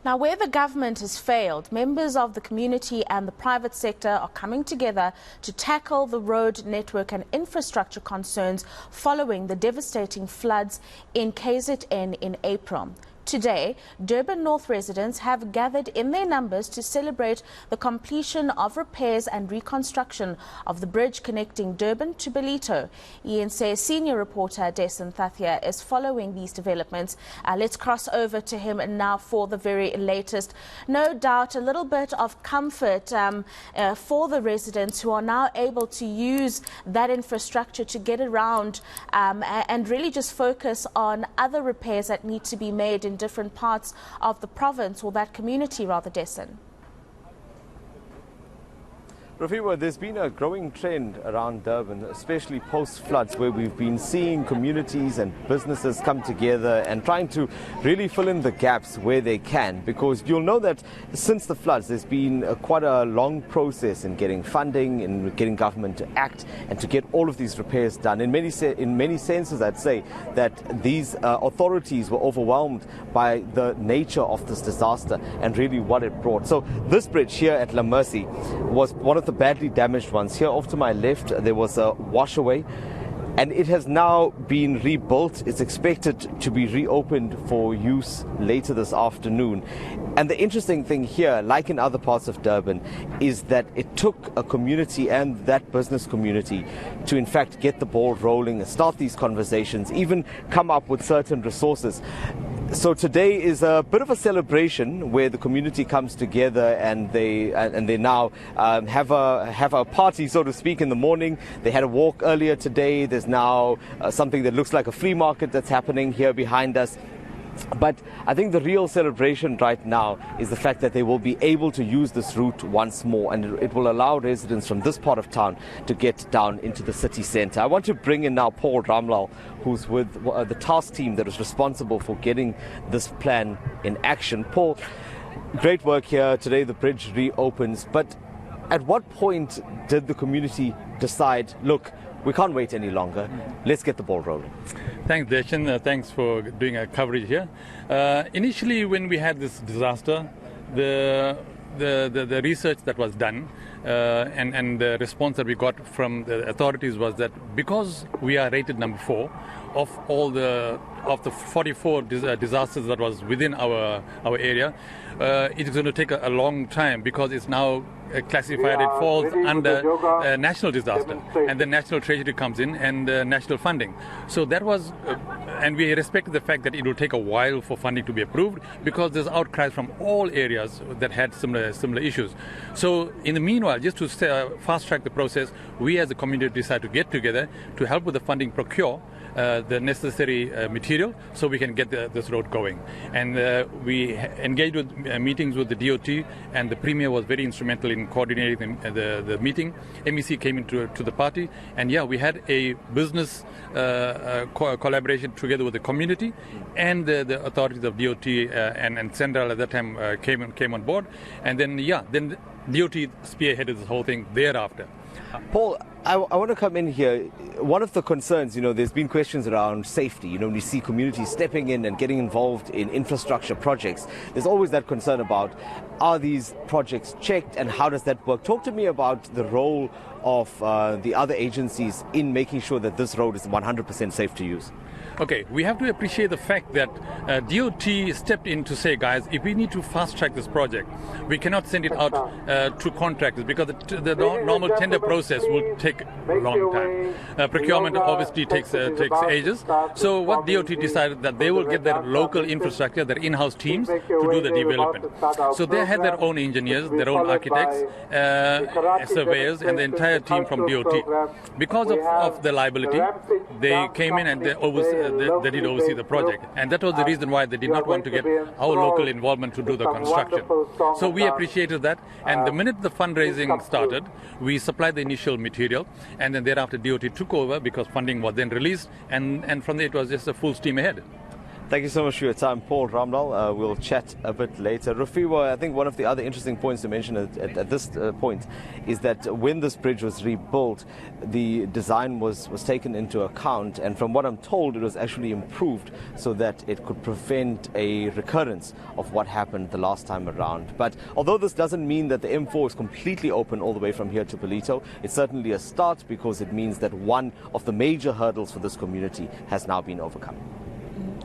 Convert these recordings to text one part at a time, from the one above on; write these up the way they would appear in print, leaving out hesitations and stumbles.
Now, where the government has failed, members of the community and the private sector are coming together to tackle the road network and infrastructure concerns following the devastating floods in KZN in April. Today, Durban North residents have gathered in their numbers to celebrate the completion of repairs and reconstruction of the bridge connecting Durban to Ballito. ENC's senior reporter Desan Thathia is following these developments. Let's cross over to him now for the very latest. No doubt a little bit of comfort for the residents who are now able to use that infrastructure to get around and really just focus on other repairs that need to be made in different parts of the province, or that community rather, Desan. Rafiwa, there's been a growing trend around Durban, especially post-floods, where we've been seeing communities and businesses come together and trying to really fill in the gaps where they can, because you'll know that since the floods there's been quite a long process in getting funding, in getting government to act and to get all of these repairs done. In many senses, I'd say that these authorities were overwhelmed by the nature of this disaster and really what it brought. So this bridge here at La Mercy was one of the badly damaged ones. Here off to my left there was a washaway, and it has now been rebuilt. It's expected to be reopened for use later this afternoon. And the interesting thing here, like in other parts of Durban, is that it took a community and that business community to in fact get the ball rolling and start these conversations, even come up with certain resources. So today is a bit of a celebration where the community comes together and they now have a party, so to speak, in the morning. They had a walk earlier today. There's now something that looks like a flea market that's happening here behind us. But I think the real celebration right now is the fact that they will be able to use this route once more, and it will allow residents from this part of town to get down into the city centre. I want to bring in now Paul Ramlal, who's with the task team that is responsible for getting this plan in action. Paul, great work here. Today the bridge reopens, but at what point did the community decide, look, we can't wait any longer, let's get the ball rolling? Thanks, Desan. Thanks for doing a coverage here. Initially, when we had this disaster, the research that was done and the response that we got from the authorities was that because we are rated number 4 of the 44 disasters that was within our area, it's going to take a long time, because it's now classified, it falls under national disaster, and the national treasury comes in and national funding. So that was, and we respect the fact that it will take a while for funding to be approved, because there's outcries from all areas that had similar issues. So in the meanwhile, just to fast track the process, we as a community decided to get together to help with the funding procure the necessary material so we can get this road going. And we engaged with meetings with the DOT, and the Premier was very instrumental in coordinating the meeting. MEC came into the party, and we had a business collaboration together with the community and the authorities of DOT and Central at that time came on board. And then then DOT spearheaded this whole thing thereafter. Paul, I want to come in here. One of the concerns, there's been questions around safety. When you see communities stepping in and getting involved in infrastructure projects, there's always that concern about, are these projects checked and how does that work? Talk to me about the role of the other agencies in making sure that this road is 100% safe to use. Okay, we have to appreciate the fact that DOT stepped in to say, guys, if we need to fast track this project, we cannot send it out to contractors, because the normal tender process will take a long time. Procurement obviously takes ages. So what DOT decided that they will get their local infrastructure, their in-house teams, to do the development. So they had their own engineers, their own architects, surveyors, and the entire team from DOT. Because of the liability, they came in and they did oversee the project, and that was the reason why they did not want to get our local involvement to do the construction. So we appreciated that, and the minute the fundraising started, we supplied the initial material, and then thereafter DOT took over because funding was then released, and from there it was just a full steam ahead. Thank you so much for your time, Paul Ramdal. We'll chat a bit later. Rafiwa, I think one of the other interesting points to mention at this point is that when this bridge was rebuilt, the design was taken into account, and from what I'm told, it was actually improved so that it could prevent a recurrence of what happened the last time around. But although this doesn't mean that the M4 is completely open all the way from here to Ballito, it's certainly a start, because it means that one of the major hurdles for this community has now been overcome.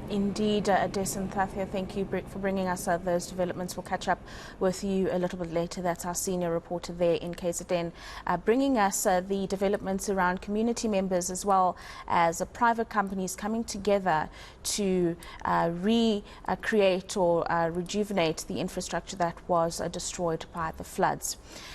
Indeed, Adesan Thathia, thank you for bringing us those developments. We'll catch up with you a little bit later. That's our senior reporter there in KZN, bringing us the developments around community members as well as private companies coming together to recreate or rejuvenate the infrastructure that was destroyed by the floods.